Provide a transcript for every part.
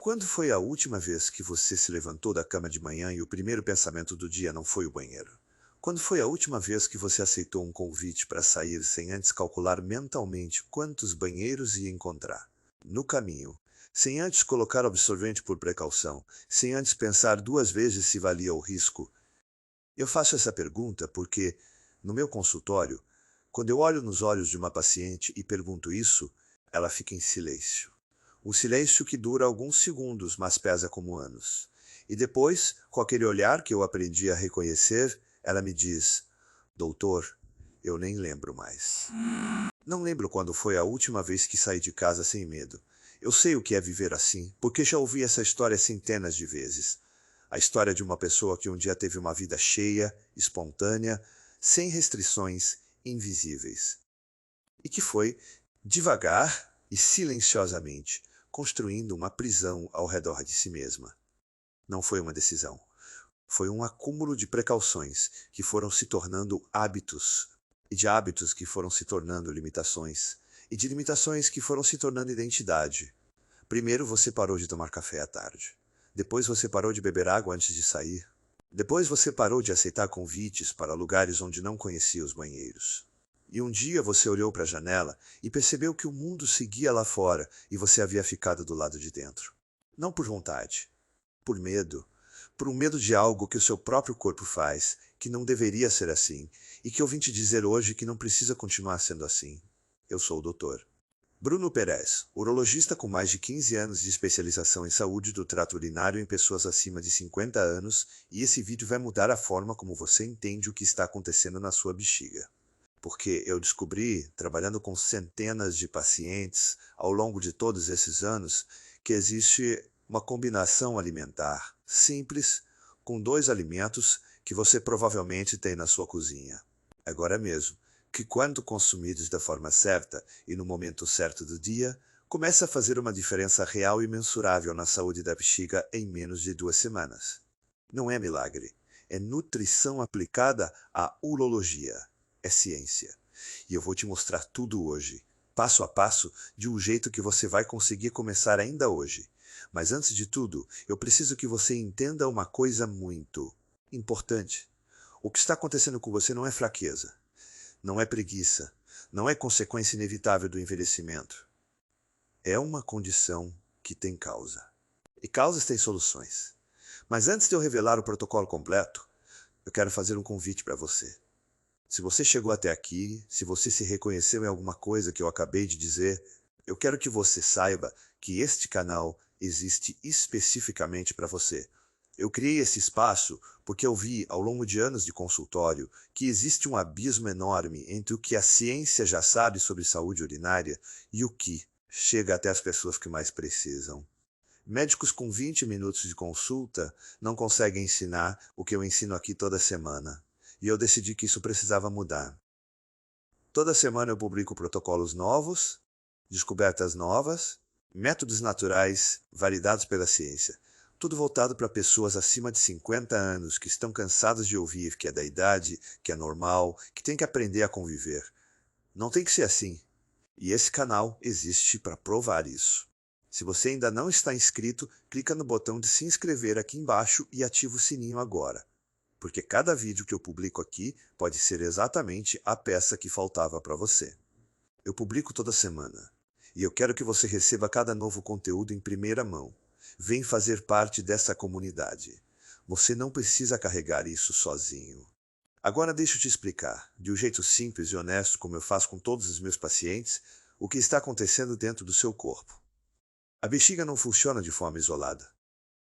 Quando foi a última vez que você se levantou da cama de manhã e o primeiro pensamento do dia não foi o banheiro? Quando foi a última vez que você aceitou um convite para sair sem antes calcular mentalmente quantos banheiros ia encontrar no caminho, sem antes colocar absorvente por precaução, sem antes pensar duas vezes se valia o risco? Eu faço essa pergunta porque, no meu consultório, quando eu olho nos olhos de uma paciente e pergunto isso, ela fica em silêncio. Um silêncio que dura alguns segundos, mas pesa como anos. E depois, com aquele olhar que eu aprendi a reconhecer, ela me diz: Doutor, eu nem lembro mais. Não lembro quando foi a última vez que saí de casa sem medo. Eu sei o que é viver assim, porque já ouvi essa história centenas de vezes. A história de uma pessoa que um dia teve uma vida cheia, espontânea, sem restrições, invisíveis. E que foi, devagar e silenciosamente, construindo uma prisão ao redor de si mesma. Não foi uma decisão. Foi um acúmulo de precauções que foram se tornando hábitos, e de hábitos que foram se tornando limitações, e de limitações que foram se tornando identidade. Primeiro você parou de tomar café à tarde. Depois você parou de beber água antes de sair. Depois você parou de aceitar convites para lugares onde não conhecia os banheiros. E um dia você olhou para a janela e percebeu que o mundo seguia lá fora e você havia ficado do lado de dentro. Não por vontade, por medo. Por um medo de algo que o seu próprio corpo faz, que não deveria ser assim, e que eu vim te dizer hoje que não precisa continuar sendo assim. Eu sou o doutor Bruno Perez, urologista com mais de 15 anos de especialização em saúde do trato urinário em pessoas acima de 50 anos, e esse vídeo vai mudar a forma como você entende o que está acontecendo na sua bexiga. Porque eu descobri, trabalhando com centenas de pacientes ao longo de todos esses anos, que existe uma combinação alimentar simples com dois alimentos que você provavelmente tem na sua cozinha. Agora mesmo, que quando consumidos da forma certa e no momento certo do dia, começa a fazer uma diferença real e mensurável na saúde da bexiga em menos de 2 semanas. Não é milagre, é nutrição aplicada à urologia. É ciência. E eu vou te mostrar tudo hoje, passo a passo, de um jeito que você vai conseguir começar ainda hoje. Mas antes de tudo, eu preciso que você entenda uma coisa muito importante. O que está acontecendo com você não é fraqueza, não é preguiça, não é consequência inevitável do envelhecimento. É uma condição que tem causa. E causas têm soluções. Mas antes de eu revelar o protocolo completo, eu quero fazer um convite para você. Se você chegou até aqui, se você se reconheceu em alguma coisa que eu acabei de dizer, eu quero que você saiba que este canal existe especificamente para você. Eu criei esse espaço porque eu vi, ao longo de anos de consultório, que existe um abismo enorme entre o que a ciência já sabe sobre saúde urinária e o que chega até as pessoas que mais precisam. Médicos com 20 minutos de consulta não conseguem ensinar o que eu ensino aqui toda semana. E eu decidi que isso precisava mudar. Toda semana eu publico protocolos novos, descobertas novas, métodos naturais validados pela ciência. Tudo voltado para pessoas acima de 50 anos que estão cansadas de ouvir que é da idade, que é normal, que tem que aprender a conviver. Não tem que ser assim. E esse canal existe para provar isso. Se você ainda não está inscrito, clica no botão de se inscrever aqui embaixo e ativa o sininho agora. Porque cada vídeo que eu publico aqui pode ser exatamente a peça que faltava para você. Eu publico toda semana. E eu quero que você receba cada novo conteúdo em primeira mão. Vem fazer parte dessa comunidade. Você não precisa carregar isso sozinho. Agora deixa eu te explicar, de um jeito simples e honesto como eu faço com todos os meus pacientes, o que está acontecendo dentro do seu corpo. A bexiga não funciona de forma isolada.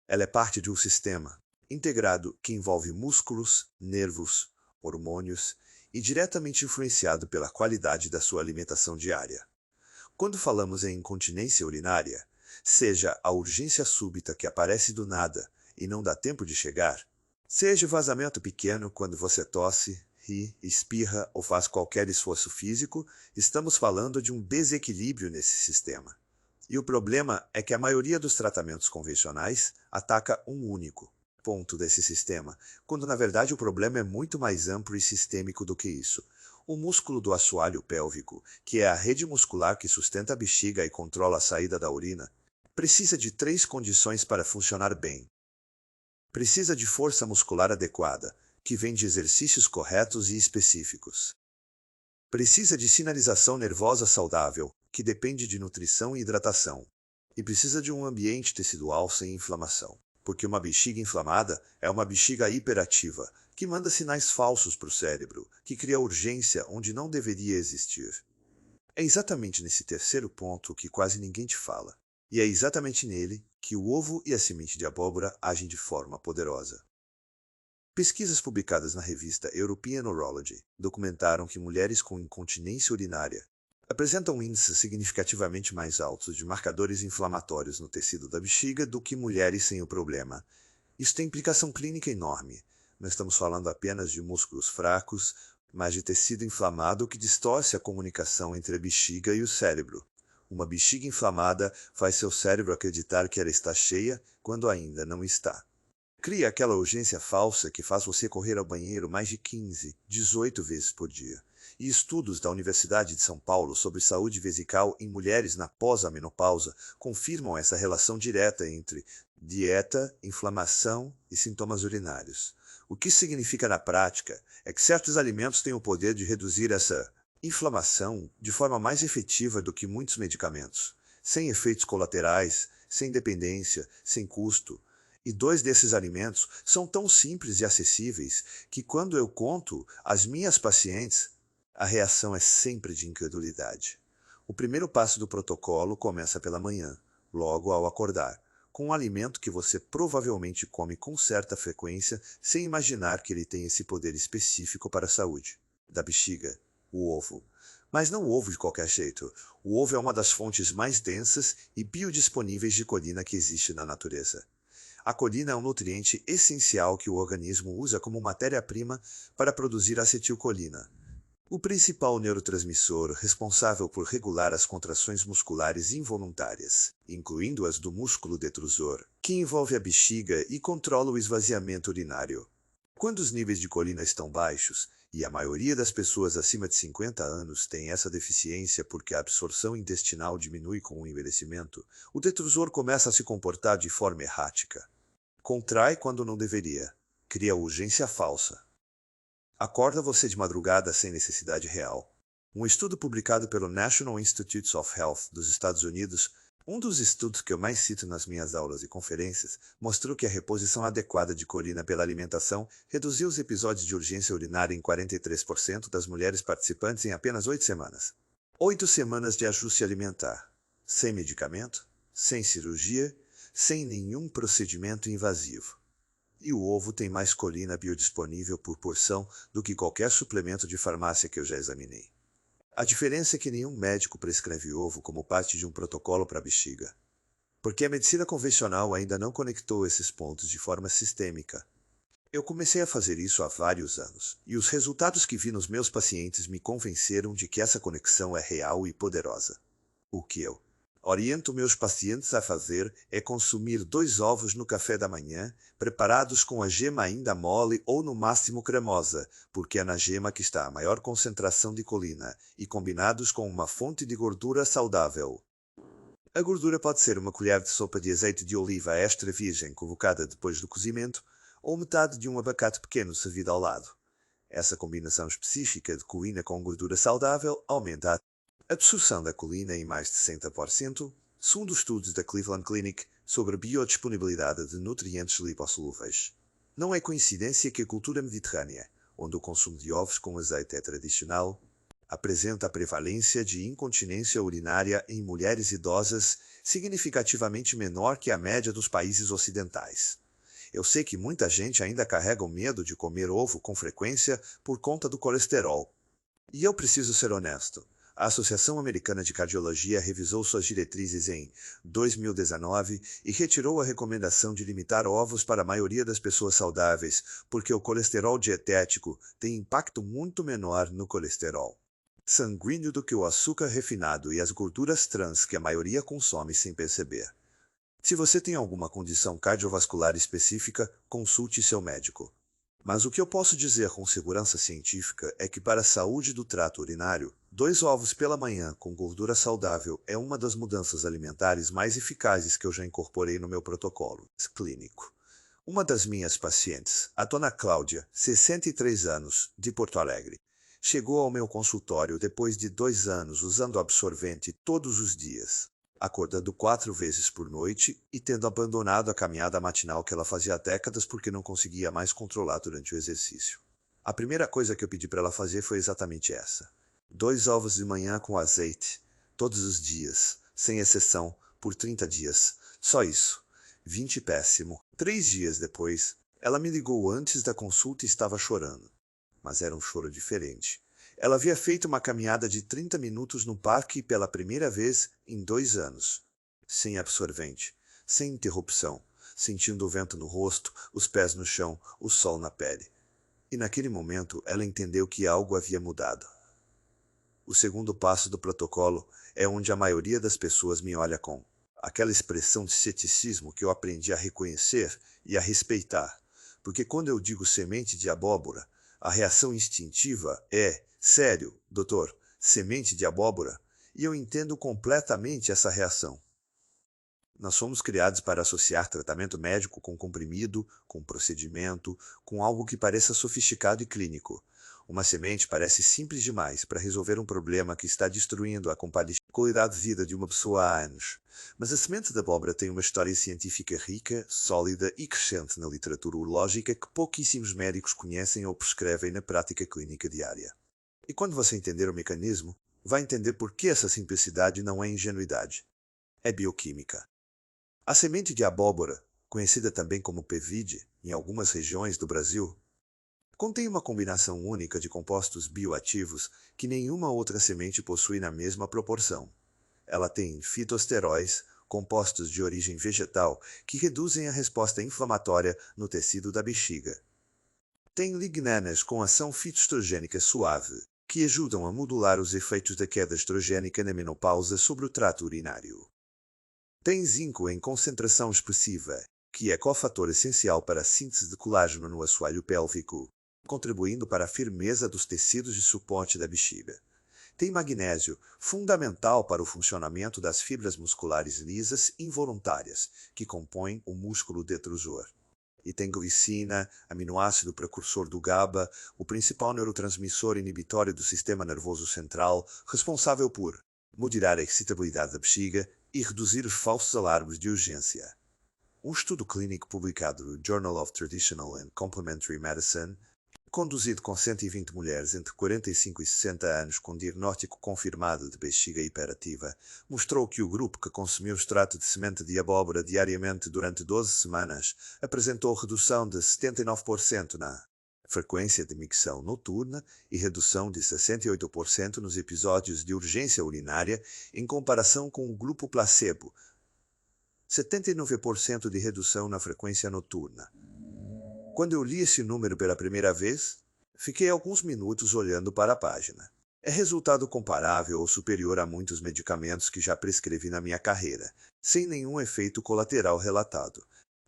Ela é parte de um sistema integrado que envolve músculos, nervos, hormônios e diretamente influenciado pela qualidade da sua alimentação diária. Quando falamos em incontinência urinária, seja a urgência súbita que aparece do nada e não dá tempo de chegar, seja o vazamento pequeno quando você tosse, ri, espirra ou faz qualquer esforço físico, estamos falando de um desequilíbrio nesse sistema. E o problema é que a maioria dos tratamentos convencionais ataca um único ponto desse sistema, quando na verdade o problema é muito mais amplo e sistêmico do que isso. O músculo do assoalho pélvico, que é a rede muscular que sustenta a bexiga e controla a saída da urina, precisa de 3 condições para funcionar bem. Precisa de força muscular adequada, que vem de exercícios corretos e específicos. Precisa de sinalização nervosa saudável, que depende de nutrição e hidratação. E precisa de um ambiente tecidual sem inflamação, porque uma bexiga inflamada é uma bexiga hiperativa, que manda sinais falsos para o cérebro, que cria urgência onde não deveria existir. É exatamente nesse terceiro ponto que quase ninguém te fala. E é exatamente nele que o ovo e a semente de abóbora agem de forma poderosa. Pesquisas publicadas na revista European Urology documentaram que mulheres com incontinência urinária apresentam índices significativamente mais altos de marcadores inflamatórios no tecido da bexiga do que mulheres sem o problema. Isso tem implicação clínica enorme. Não estamos falando apenas de músculos fracos, mas de tecido inflamado que distorce a comunicação entre a bexiga e o cérebro. Uma bexiga inflamada faz seu cérebro acreditar que ela está cheia quando ainda não está. Cria aquela urgência falsa que faz você correr ao banheiro mais de 15, 18 vezes por dia. E estudos da Universidade de São Paulo sobre saúde vesical em mulheres na pós-menopausa confirmam essa relação direta entre dieta, inflamação e sintomas urinários. O que significa na prática é que certos alimentos têm o poder de reduzir essa inflamação de forma mais efetiva do que muitos medicamentos, sem efeitos colaterais, sem dependência, sem custo. E 2 desses alimentos são tão simples e acessíveis que quando eu conto às minhas pacientes, a reação é sempre de incredulidade. O primeiro passo do protocolo começa pela manhã, logo ao acordar, com um alimento que você provavelmente come com certa frequência sem imaginar que ele tem esse poder específico para a saúde. Da bexiga, o ovo. Mas não o ovo de qualquer jeito. O ovo é uma das fontes mais densas e biodisponíveis de colina que existe na natureza. A colina é um nutriente essencial que o organismo usa como matéria-prima para produzir acetilcolina, o principal neurotransmissor responsável por regular as contrações musculares involuntárias, incluindo as do músculo detrusor, que envolve a bexiga e controla o esvaziamento urinário. Quando os níveis de colina estão baixos, e a maioria das pessoas acima de 50 anos tem essa deficiência porque a absorção intestinal diminui com o envelhecimento, o detrusor começa a se comportar de forma errática. Contrai quando não deveria. Cria urgência falsa. Acorda você de madrugada sem necessidade real. Um estudo publicado pelo National Institutes of Health dos Estados Unidos, um dos estudos que eu mais cito nas minhas aulas e conferências, mostrou que a reposição adequada de colina pela alimentação reduziu os episódios de urgência urinária em 43% das mulheres participantes em apenas 8 semanas. 8 semanas de ajuste alimentar. Sem medicamento, sem cirurgia, sem nenhum procedimento invasivo. E o ovo tem mais colina biodisponível por porção do que qualquer suplemento de farmácia que eu já examinei. A diferença é que nenhum médico prescreve ovo como parte de um protocolo para a bexiga, porque a medicina convencional ainda não conectou esses pontos de forma sistêmica. Eu comecei a fazer isso há vários anos, e os resultados que vi nos meus pacientes me convenceram de que essa conexão é real e poderosa. O que eu oriento meus pacientes a fazer é consumir 2 ovos no café da manhã, preparados com a gema ainda mole ou no máximo cremosa, porque é na gema que está a maior concentração de colina, e combinados com uma fonte de gordura saudável. A gordura pode ser uma colher de sopa de azeite de oliva extra virgem colocada depois do cozimento, ou metade de um abacate pequeno servido ao lado. Essa combinação específica de colina com gordura saudável aumenta a absorção da colina em mais de 60%, segundo estudos da Cleveland Clinic sobre a biodisponibilidade de nutrientes lipossolúveis. Não é coincidência que a cultura mediterrânea, onde o consumo de ovos com azeite é tradicional, apresenta a prevalência de incontinência urinária em mulheres idosas significativamente menor que a média dos países ocidentais. Eu sei que muita gente ainda carrega o medo de comer ovo com frequência por conta do colesterol. E eu preciso ser honesto. A Associação Americana de Cardiologia revisou suas diretrizes em 2019 e retirou a recomendação de limitar ovos para a maioria das pessoas saudáveis, porque o colesterol dietético tem impacto muito menor no colesterol sanguíneo do que o açúcar refinado e as gorduras trans que a maioria consome sem perceber. Se você tem alguma condição cardiovascular específica, consulte seu médico. Mas o que eu posso dizer com segurança científica é que para a saúde do trato urinário, 2 ovos pela manhã com gordura saudável é uma das mudanças alimentares mais eficazes que eu já incorporei no meu protocolo clínico. Uma das minhas pacientes, a dona Cláudia, 63 anos, de Porto Alegre, chegou ao meu consultório depois de 2 anos usando absorvente todos os dias, acordando 4 vezes por noite e tendo abandonado a caminhada matinal que ela fazia há décadas porque não conseguia mais controlar durante o exercício. A primeira coisa que eu pedi para ela fazer foi exatamente essa: 2 ovos de manhã com azeite, todos os dias, sem exceção, por 30 dias. Só isso. 20 péssimo. 3 dias depois, ela me ligou antes da consulta e estava chorando. Mas era um choro diferente. Ela havia feito uma caminhada de 30 minutos no parque pela primeira vez em 2 anos. Sem absorvente, sem interrupção, sentindo o vento no rosto, os pés no chão, o sol na pele. E naquele momento ela entendeu que algo havia mudado. O segundo passo do protocolo é onde a maioria das pessoas me olha com aquela expressão de ceticismo que eu aprendi a reconhecer e a respeitar. Porque quando eu digo semente de abóbora, a reação instintiva é: sério, doutor, semente de abóbora? E eu entendo completamente essa reação. Nós somos criados para associar tratamento médico com comprimido, com procedimento, com algo que pareça sofisticado e clínico. Uma semente parece simples demais para resolver um problema que está destruindo a qualidade de vida de uma pessoa há anos. Mas a semente de abóbora tem uma história científica rica, sólida e crescente na literatura urológica que pouquíssimos médicos conhecem ou prescrevem na prática clínica diária. E quando você entender o mecanismo, vai entender por que essa simplicidade não é ingenuidade. É bioquímica. A semente de abóbora, conhecida também como pevide em algumas regiões do Brasil, contém uma combinação única de compostos bioativos que nenhuma outra semente possui na mesma proporção. Ela tem fitosteróis, compostos de origem vegetal, que reduzem a resposta inflamatória no tecido da bexiga. Tem lignanas com ação fitoestrogênica suave, que ajudam a modular os efeitos da queda estrogênica na menopausa sobre o trato urinário. Tem zinco em concentração expressiva, que é cofator essencial para a síntese de colágeno no assoalho pélvico, contribuindo para a firmeza dos tecidos de suporte da bexiga. Tem magnésio, fundamental para o funcionamento das fibras musculares lisas involuntárias, que compõem o músculo detrusor. E tem glicina, aminoácido precursor do GABA, o principal neurotransmissor inibitório do sistema nervoso central, responsável por moderar a excitabilidade da bexiga e reduzir os falsos alarmes de urgência. Um estudo clínico publicado no Journal of Traditional and Complementary Medicine, conduzido com 120 mulheres entre 45 e 60 anos com diagnóstico confirmado de bexiga hiperativa, mostrou que o grupo que consumiu extrato de semente de abóbora diariamente durante 12 semanas apresentou redução de 79% na frequência de micção noturna e redução de 68% nos episódios de urgência urinária em comparação com o grupo placebo, 79% de redução na frequência noturna. Quando eu li esse número pela primeira vez, fiquei alguns minutos olhando para a página. É resultado comparável ou superior a muitos medicamentos que já prescrevi na minha carreira, sem nenhum efeito colateral relatado.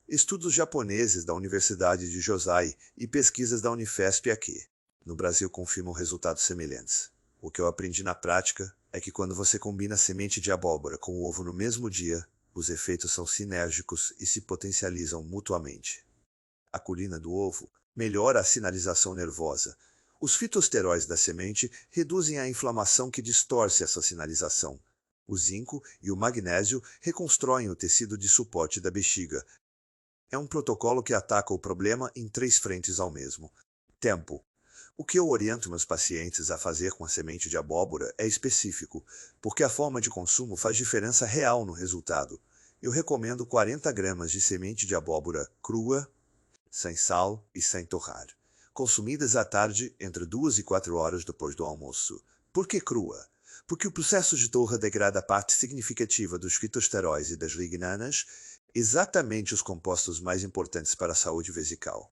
Estudos japoneses da Universidade de Josai e pesquisas da Unifesp aqui, no Brasil, confirmam resultados semelhantes. O que eu aprendi na prática é que quando você combina a semente de abóbora com o ovo no mesmo dia, os efeitos são sinérgicos e se potencializam mutuamente. A colina do ovo melhora a sinalização nervosa. Os fitosteróis da semente reduzem a inflamação que distorce essa sinalização. O zinco e o magnésio reconstroem o tecido de suporte da bexiga. É um protocolo que ataca o problema em 3 frentes ao mesmo tempo. O que eu oriento meus pacientes a fazer com a semente de abóbora é específico, porque a forma de consumo faz diferença real no resultado. Eu recomendo 40 gramas de semente de abóbora crua, sem sal e sem torrar, consumidas à tarde entre 2 e 4 horas depois do almoço. Por que crua? Porque o processo de torra degrada parte significativa dos fitosteróis e das lignanas, exatamente os compostos mais importantes para a saúde vesical.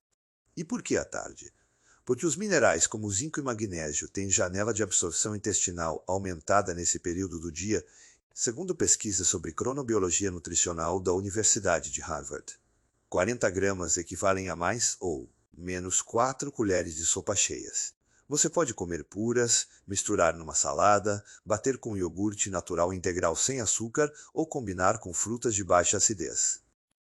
E por que à tarde? Porque os minerais como zinco e magnésio têm janela de absorção intestinal aumentada nesse período do dia, segundo pesquisa sobre cronobiologia nutricional da Universidade de Harvard. 40 gramas equivalem a mais ou menos 4 colheres de sopa cheias. Você pode comer puras, misturar numa salada, bater com iogurte natural integral sem açúcar ou combinar com frutas de baixa acidez.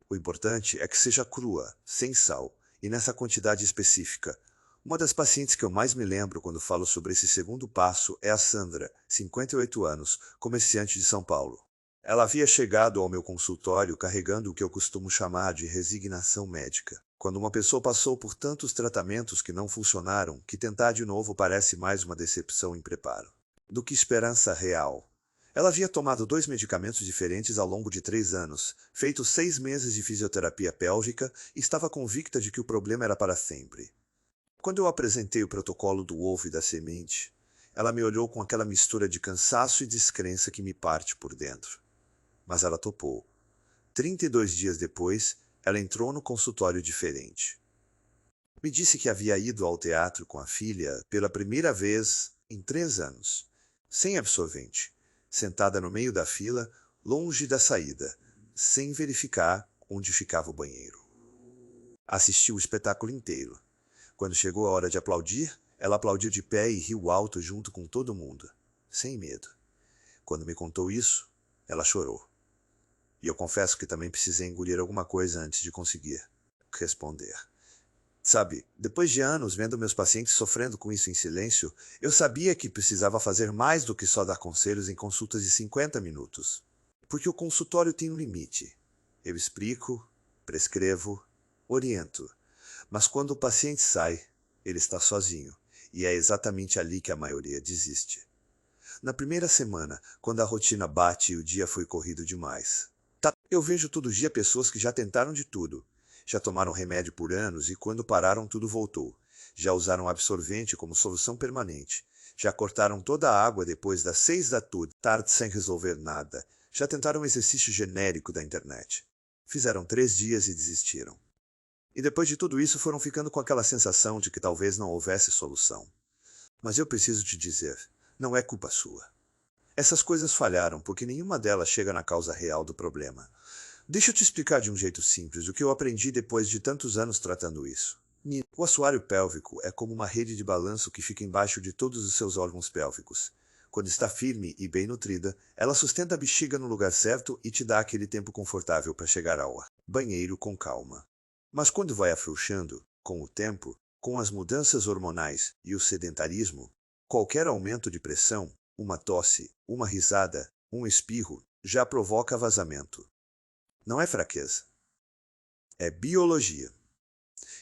O importante é que seja crua, sem sal, e nessa quantidade específica. Uma das pacientes que eu mais me lembro quando falo sobre esse segundo passo é a Sandra, 58 anos, comerciante de São Paulo. Ela havia chegado ao meu consultório carregando o que eu costumo chamar de resignação médica. Quando uma pessoa passou por tantos tratamentos que não funcionaram, que tentar de novo parece mais uma decepção em preparo do que esperança real. Ela havia tomado 2 medicamentos diferentes ao longo de 3 anos, feito 6 meses de fisioterapia pélvica e estava convicta de que o problema era para sempre. Quando eu apresentei o protocolo do ovo e da semente, ela me olhou com aquela mistura de cansaço e descrença que me parte por dentro. Mas ela topou. 32 dias depois, ela entrou no consultório diferente. Me disse que havia ido ao teatro com a filha pela primeira vez em 3 anos, sem absorvente, sentada no meio da fila, longe da saída, sem verificar onde ficava o banheiro. Assistiu o espetáculo inteiro. Quando chegou a hora de aplaudir, ela aplaudiu de pé e riu alto junto com todo mundo, sem medo. Quando me contou isso, ela chorou. E eu confesso que também precisei engolir alguma coisa antes de conseguir responder. Sabe, depois de anos vendo meus pacientes sofrendo com isso em silêncio, eu sabia que precisava fazer mais do que só dar conselhos em consultas de 50 minutos. Porque o consultório tem um limite. Eu explico, prescrevo, oriento. Mas quando o paciente sai, ele está sozinho. E é exatamente ali que a maioria desiste. Na primeira semana, quando a rotina bate e o dia foi corrido demais. Eu vejo todo dia pessoas que já tentaram de tudo. Já tomaram remédio por anos e quando pararam tudo voltou. Já usaram absorvente como solução permanente. Já cortaram toda a água depois das 6 da tarde sem resolver nada. Já tentaram um exercício genérico da internet. Fizeram 3 dias e desistiram. E depois de tudo isso foram ficando com aquela sensação de que talvez não houvesse solução. Mas eu preciso te dizer, não é culpa sua. Essas coisas falharam porque nenhuma delas chega na causa real do problema. Deixa eu te explicar de um jeito simples o que eu aprendi depois de tantos anos tratando isso. O assoalho pélvico é como uma rede de balanço que fica embaixo de todos os seus órgãos pélvicos. Quando está firme e bem nutrida, ela sustenta a bexiga no lugar certo e te dá aquele tempo confortável para chegar ao banheiro com calma. Mas quando vai afrouxando, com o tempo, com as mudanças hormonais e o sedentarismo, qualquer aumento de pressão, uma tosse, uma risada, um espirro, já provoca vazamento. Não é fraqueza. É biologia.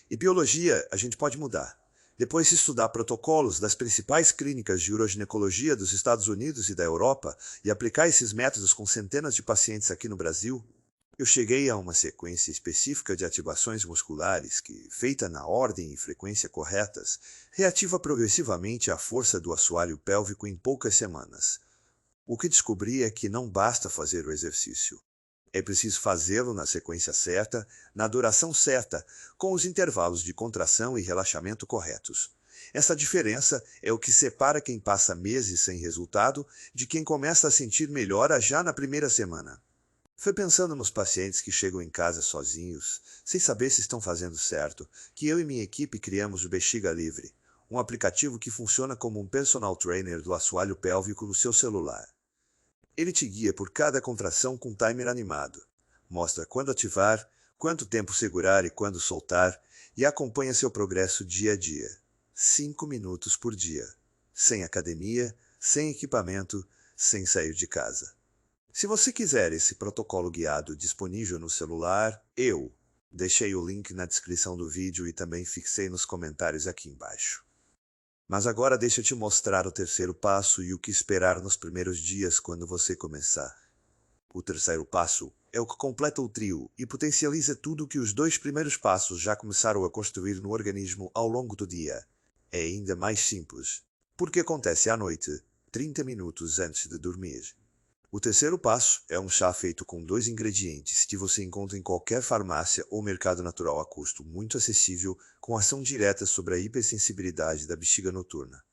E biologia a gente pode mudar. Depois de estudar protocolos das principais clínicas de uroginecologia dos Estados Unidos e da Europa e aplicar esses métodos com centenas de pacientes aqui no Brasil, eu cheguei a uma sequência específica de ativações musculares que, feita na ordem e frequência corretas, reativa progressivamente a força do assoalho pélvico em poucas semanas. O que descobri é que não basta fazer o exercício. É preciso fazê-lo na sequência certa, na duração certa, com os intervalos de contração e relaxamento corretos. Essa diferença é o que separa quem passa meses sem resultado de quem começa a sentir melhora já na primeira semana. Foi pensando nos pacientes que chegam em casa sozinhos, sem saber se estão fazendo certo, que eu e minha equipe criamos o Bexiga Livre, um aplicativo que funciona como um personal trainer do assoalho pélvico no seu celular. Ele te guia por cada contração com timer animado. Mostra quando ativar, quanto tempo segurar e quando soltar, e acompanha seu progresso dia a dia. 5 minutos por dia. Sem academia, sem equipamento, sem sair de casa. Se você quiser esse protocolo guiado disponível no celular, eu deixei o link na descrição do vídeo e também fixei nos comentários aqui embaixo. Mas agora deixa eu te mostrar o terceiro passo e o que esperar nos primeiros dias quando você começar. O terceiro passo é o que completa o trio e potencializa tudo o que os 2 primeiros passos já começaram a construir no organismo ao longo do dia. É ainda mais simples, porque acontece à noite, 30 minutos antes de dormir. O terceiro passo é um chá feito com 2 ingredientes que você encontra em qualquer farmácia ou mercado natural a custo muito acessível, com ação direta sobre a hipersensibilidade da bexiga noturna.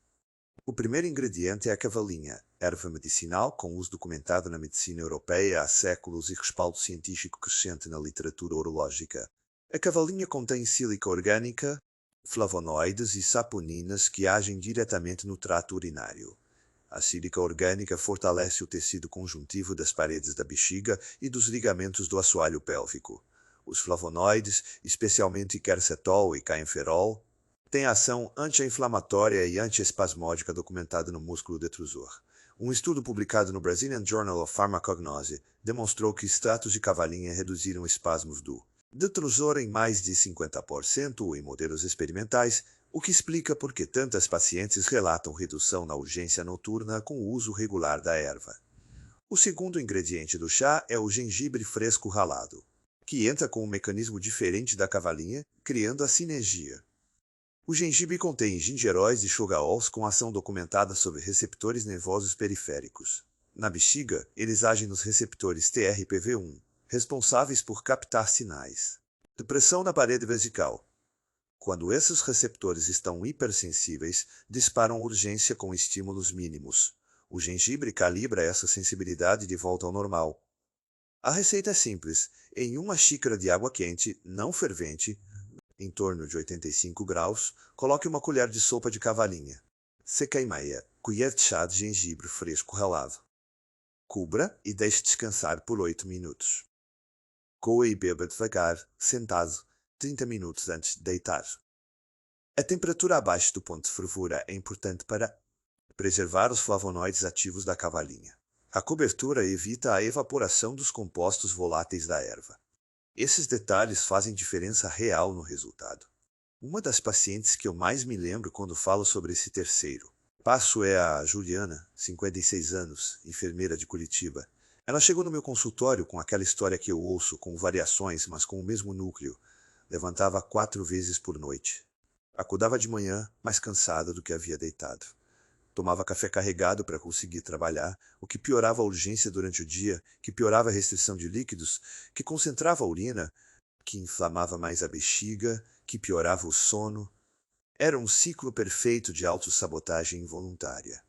O primeiro ingrediente é a cavalinha, erva medicinal com uso documentado na medicina europeia há séculos e respaldo científico crescente na literatura urológica. A cavalinha contém sílica orgânica, flavonoides e saponinas que agem diretamente no trato urinário. A sílica orgânica fortalece o tecido conjuntivo das paredes da bexiga e dos ligamentos do assoalho pélvico. Os flavonoides, especialmente quercetol e caenferol, têm ação anti-inflamatória e antiespasmódica documentada no músculo detrusor. Um estudo publicado no Brazilian Journal of Pharmacognosy demonstrou que extratos de cavalinha reduziram espasmos do detrusor em mais de 50% em modelos experimentais, o que explica por que tantas pacientes relatam redução na urgência noturna com o uso regular da erva. O segundo ingrediente do chá é o gengibre fresco ralado, que entra com um mecanismo diferente da cavalinha, criando a sinergia. O gengibre contém gingeróis e chogaols com ação documentada sobre receptores nervosos periféricos. Na bexiga, eles agem nos receptores TRPV1, responsáveis por captar sinais de pressão na parede vesical. Quando esses receptores estão hipersensíveis, disparam urgência com estímulos mínimos. O gengibre calibra essa sensibilidade de volta ao normal. A receita é simples. Em uma xícara de água quente, não fervente, em torno de 85 graus, coloque uma colher de sopa de cavalinha. Seca e meia colher de chá de gengibre fresco ralado. Cubra e deixe descansar por 8 minutos. Coa e beba devagar, sentado, 30 minutos antes de deitar. A temperatura abaixo do ponto de fervura é importante para preservar os flavonoides ativos da cavalinha. A cobertura evita a evaporação dos compostos voláteis da erva. Esses detalhes fazem diferença real no resultado. Uma das pacientes que eu mais me lembro quando falo sobre esse terceiro passo é a Juliana, 56 anos, enfermeira de Curitiba. Ela chegou no meu consultório com aquela história que eu ouço, com variações, mas com o mesmo núcleo. Levantava 4 vezes por noite. Acordava de manhã, mais cansada do que havia deitado. Tomava café carregado para conseguir trabalhar, o que piorava a urgência durante o dia, que piorava a restrição de líquidos, que concentrava a urina, que inflamava mais a bexiga, que piorava o sono. Era um ciclo perfeito de autossabotagem involuntária.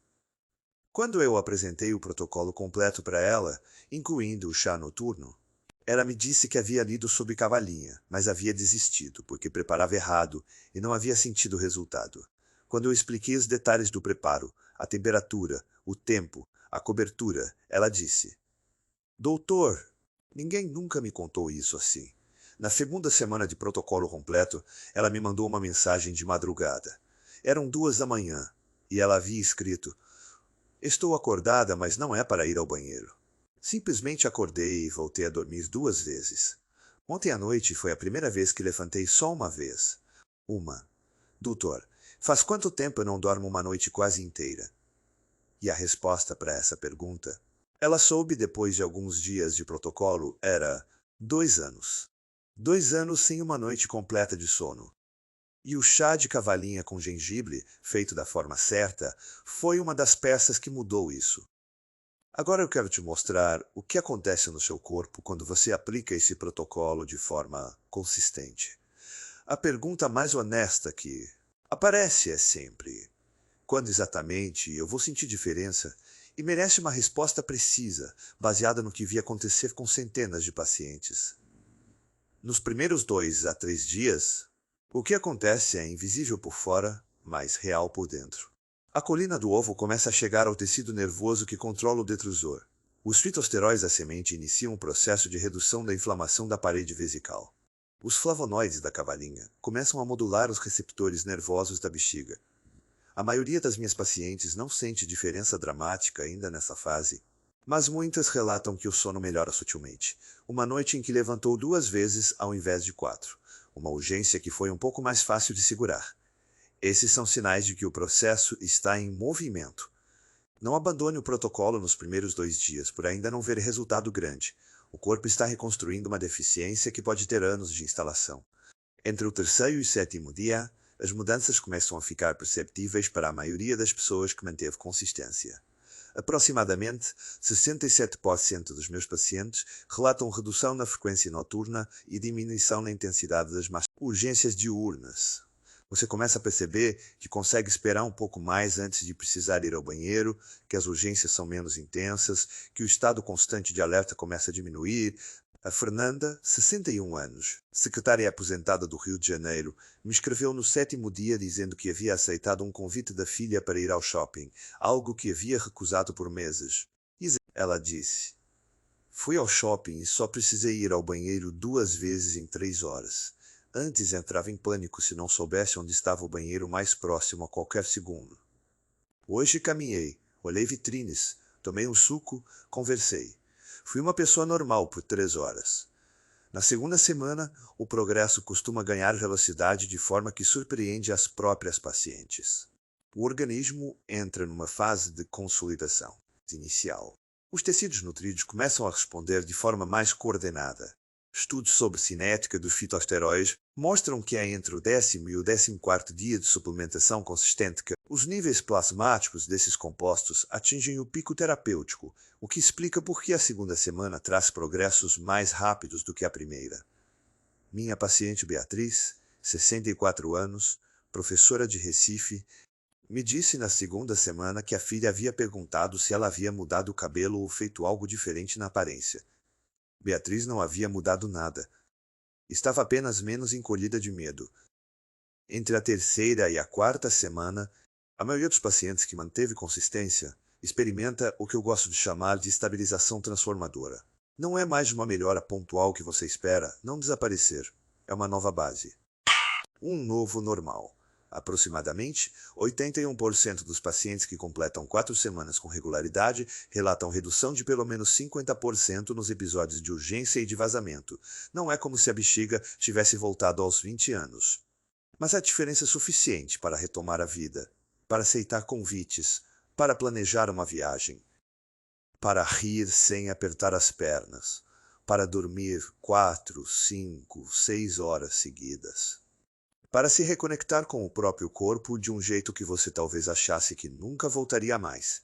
Quando eu apresentei o protocolo completo para ela, incluindo o chá noturno, ela me disse que havia lido sobre cavalinha, mas havia desistido porque preparava errado e não havia sentido o resultado. Quando eu expliquei os detalhes do preparo, a temperatura, o tempo, a cobertura, ela disse: Doutor, ninguém nunca me contou isso assim. Na segunda semana de protocolo completo, ela me mandou uma mensagem de madrugada. Eram 2 da manhã, e ela havia escrito: Estou acordada, mas não é para ir ao banheiro. Simplesmente acordei e voltei a dormir 2 vezes. Ontem à noite foi a primeira vez que levantei só uma vez. Doutor, faz quanto tempo eu não dormo uma noite quase inteira? E a resposta para essa pergunta, ela soube depois de alguns dias de protocolo, era 2 anos. 2 anos sem uma noite completa de sono. E o chá de cavalinha com gengibre, feito da forma certa, foi uma das peças que mudou isso. Agora eu quero te mostrar o que acontece no seu corpo quando você aplica esse protocolo de forma consistente. A pergunta mais honesta que aparece é sempre: quando exatamente eu vou sentir diferença? E merece uma resposta precisa, baseada no que vi acontecer com centenas de pacientes. Nos primeiros 2 a 3 dias, o que acontece é invisível por fora, mas real por dentro. A colina do ovo começa a chegar ao tecido nervoso que controla o detrusor. Os fitosteróis da semente iniciam um processo de redução da inflamação da parede vesical. Os flavonoides da cavalinha começam a modular os receptores nervosos da bexiga. A maioria das minhas pacientes não sente diferença dramática ainda nessa fase, mas muitas relatam que o sono melhora sutilmente. Uma noite em que levantou 2 vezes ao invés de 4. Uma urgência que foi um pouco mais fácil de segurar. Esses são sinais de que o processo está em movimento. Não abandone o protocolo nos primeiros 2 dias, por ainda não ver resultado grande. O corpo está reconstruindo uma deficiência que pode ter anos de instalação. Entre o 3º e 7º dia, as mudanças começam a ficar perceptíveis para a maioria das pessoas que manteve consistência. Aproximadamente 67% dos meus pacientes relatam redução na frequência noturna e diminuição na intensidade das urgências diurnas. Você começa a perceber que consegue esperar um pouco mais antes de precisar ir ao banheiro, que as urgências são menos intensas, que o estado constante de alerta começa a diminuir. A Fernanda, 61 anos, secretária aposentada do Rio de Janeiro, me escreveu no 7º dia dizendo que havia aceitado um convite da filha para ir ao shopping, algo que havia recusado por meses. Ela disse: "Fui ao shopping e só precisei ir ao banheiro 2 vezes em 3 horas. Antes entrava em pânico se não soubesse onde estava o banheiro mais próximo a qualquer segundo. Hoje caminhei, olhei vitrines, tomei um suco, conversei. Fui uma pessoa normal por 3 horas. Na segunda semana, o progresso costuma ganhar velocidade de forma que surpreende as próprias pacientes. O organismo entra numa fase de consolidação inicial. Os tecidos nutridos começam a responder de forma mais coordenada. Estudos sobre cinética dos fitosteróides mostram que é entre o 10º e o 14º dia de suplementação consistente que os níveis plasmáticos desses compostos atingem o pico terapêutico, o que explica por que a segunda semana traz progressos mais rápidos do que a primeira. Minha paciente Beatriz, 64 anos, professora de Recife, me disse na segunda semana que a filha havia perguntado se ela havia mudado o cabelo ou feito algo diferente na aparência. Beatriz não havia mudado nada. Estava apenas menos encolhida de medo. Entre a terceira e a quarta semana, a maioria dos pacientes que manteve consistência experimenta o que eu gosto de chamar de estabilização transformadora. Não é mais uma melhora pontual que você espera não desaparecer. É uma nova base. Um novo normal. Aproximadamente 81% dos pacientes que completam 4 semanas com regularidade relatam redução de pelo menos 50% nos episódios de urgência e de vazamento. Não é como se a bexiga tivesse voltado aos 20 anos. Mas a diferença é suficiente para retomar a vida, para aceitar convites, para planejar uma viagem, para rir sem apertar as pernas, para dormir 4, 5, 6 horas seguidas. Para se reconectar com o próprio corpo de um jeito que você talvez achasse que nunca voltaria mais.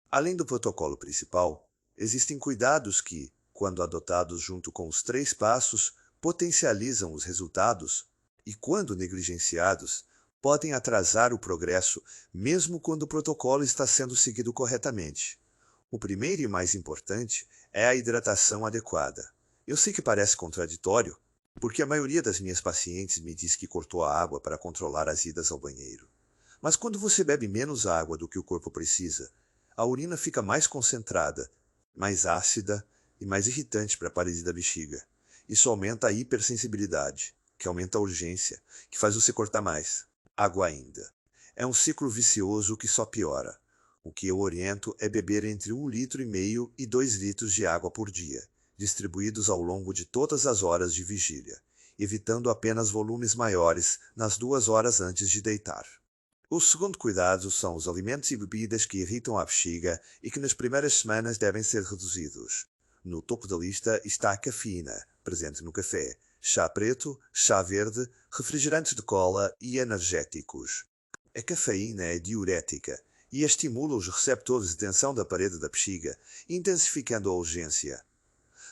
Além do protocolo principal, existem cuidados que, quando adotados junto com os 3 passos, potencializam os resultados e, quando negligenciados, podem atrasar o progresso, mesmo quando o protocolo está sendo seguido corretamente. O primeiro e mais importante é a hidratação adequada. Eu sei que parece contraditório, porque a maioria das minhas pacientes me diz que cortou a água para controlar as idas ao banheiro. Mas quando você bebe menos água do que o corpo precisa, a urina fica mais concentrada, mais ácida e mais irritante para a parede da bexiga. Isso aumenta a hipersensibilidade, que aumenta a urgência, que faz você cortar mais água ainda. É um ciclo vicioso que só piora. O que eu oriento é beber entre 1,5 litro e 2 litros de água por dia, distribuídos ao longo de todas as horas de vigília, evitando apenas volumes maiores nas 2 horas antes de deitar. O segundo cuidado são os alimentos e bebidas que irritam a bexiga e que nas primeiras semanas devem ser reduzidos. No topo da lista está a cafeína, presente no café, chá preto, chá verde, refrigerantes de cola e energéticos. A cafeína é diurética e estimula os receptores de tensão da parede da bexiga, intensificando a urgência.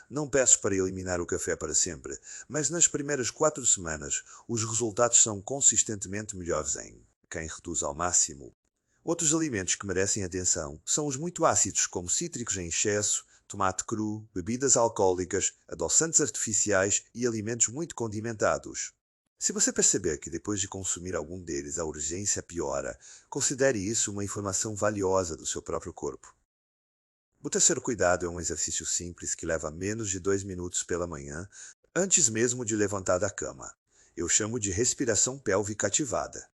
Não peço para eliminar o café para sempre, mas nas primeiras 4 semanas os resultados são consistentemente melhores em quem reduz ao máximo. Outros alimentos que merecem atenção são os muito ácidos, como cítricos em excesso, tomate cru, bebidas alcoólicas, adoçantes artificiais e alimentos muito condimentados. Se você perceber que depois de consumir algum deles a urgência piora, considere isso uma informação valiosa do seu próprio corpo. O terceiro cuidado é um exercício simples que leva menos de 2 minutos pela manhã, antes mesmo de levantar da cama. Eu chamo de respiração pélvica ativada.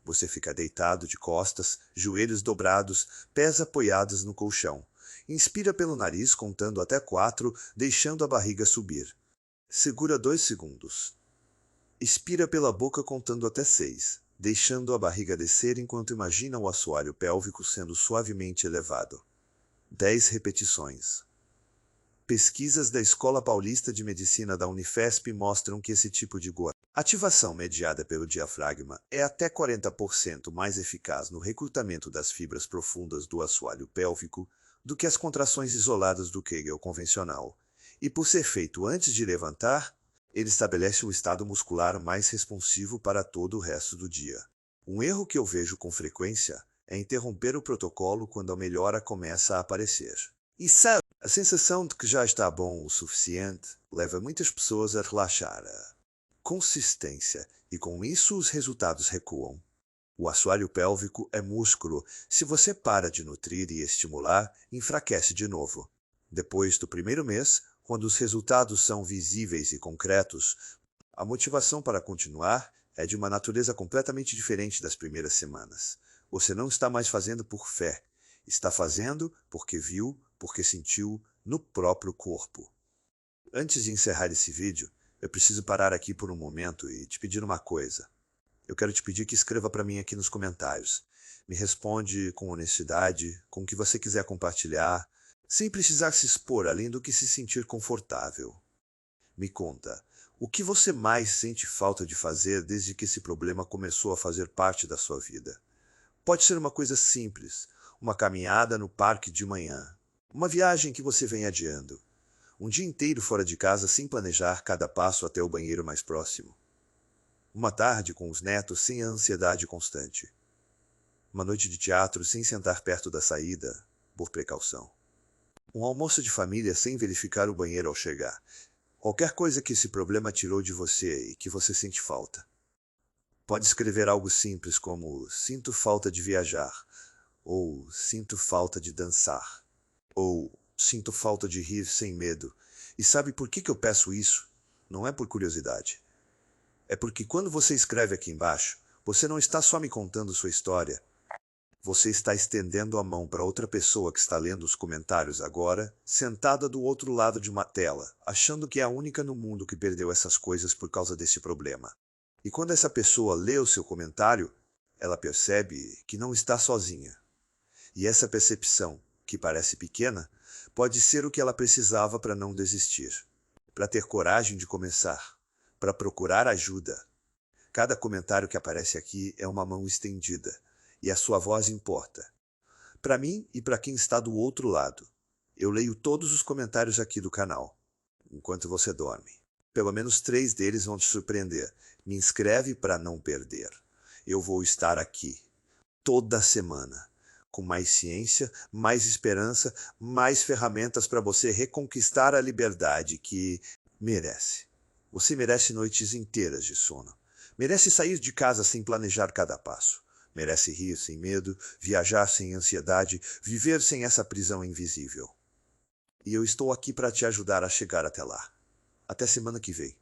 Você fica deitado de costas, joelhos dobrados, pés apoiados no colchão. Inspira pelo nariz contando até 4, deixando a barriga subir. Segura 2 segundos. Expira pela boca contando até 6, deixando a barriga descer enquanto imagina o assoalho pélvico sendo suavemente elevado. 10 repetições. Pesquisas da Escola Paulista de Medicina da Unifesp mostram que esse tipo de ativação mediada pelo diafragma é até 40% mais eficaz no recrutamento das fibras profundas do assoalho pélvico do que as contrações isoladas do Kegel convencional. E por ser feito antes de levantar, ele estabelece um estado muscular mais responsivo para todo o resto do dia. Um erro que eu vejo com frequência é interromper o protocolo quando a melhora começa a aparecer. E sabe, A sensação de que já está bom o suficiente leva muitas pessoas a relaxar. A consistência, e com isso os resultados recuam. O assoalho pélvico é músculo. Se você para de nutrir e estimular, enfraquece de novo. Depois do primeiro mês, quando os resultados são visíveis e concretos, a motivação para continuar é de uma natureza completamente diferente das primeiras semanas. Você não está mais fazendo por fé. Está fazendo porque viu, porque sentiu no próprio corpo. Antes de encerrar esse vídeo, eu preciso parar aqui por um momento e te pedir uma coisa. Eu quero te pedir que escreva para mim aqui nos comentários. Me responde com honestidade, com o que você quiser compartilhar, sem precisar se expor além do que se sentir confortável. Me conta, o que você mais sente falta de fazer desde que esse problema começou a fazer parte da sua vida? Pode ser uma coisa simples, uma caminhada no parque de manhã, uma viagem que você vem adiando, um dia inteiro fora de casa sem planejar cada passo até o banheiro mais próximo. Uma tarde com os netos sem a ansiedade constante. Uma noite de teatro sem sentar perto da saída, por precaução. Um almoço de família sem verificar o banheiro ao chegar. Qualquer coisa que esse problema tirou de você e que você sente falta. Pode escrever algo simples como sinto falta de viajar, ou sinto falta de dançar, ou sinto falta de rir sem medo. E sabe por que eu peço isso? Não é por curiosidade. É porque quando você escreve aqui embaixo, você não está só me contando sua história. Você está estendendo a mão para outra pessoa que está lendo os comentários agora, sentada do outro lado de uma tela, achando que é a única no mundo que perdeu essas coisas por causa desse problema. E quando essa pessoa lê o seu comentário, ela percebe que não está sozinha. E essa percepção, que parece pequena, pode ser o que ela precisava para não desistir, para ter coragem de começar, para procurar ajuda. Cada comentário que aparece aqui é uma mão estendida, e a sua voz importa. Para mim e para quem está do outro lado. Eu leio todos os comentários aqui do canal, enquanto você dorme. Pelo menos 3 deles vão te surpreender. Me inscreve para não perder. Eu vou estar aqui, toda semana, com mais ciência, mais esperança, mais ferramentas para você reconquistar a liberdade que merece. Você merece noites inteiras de sono. Merece sair de casa sem planejar cada passo. Merece rir sem medo, viajar sem ansiedade, viver sem essa prisão invisível. E eu estou aqui para te ajudar a chegar até lá. Até semana que vem.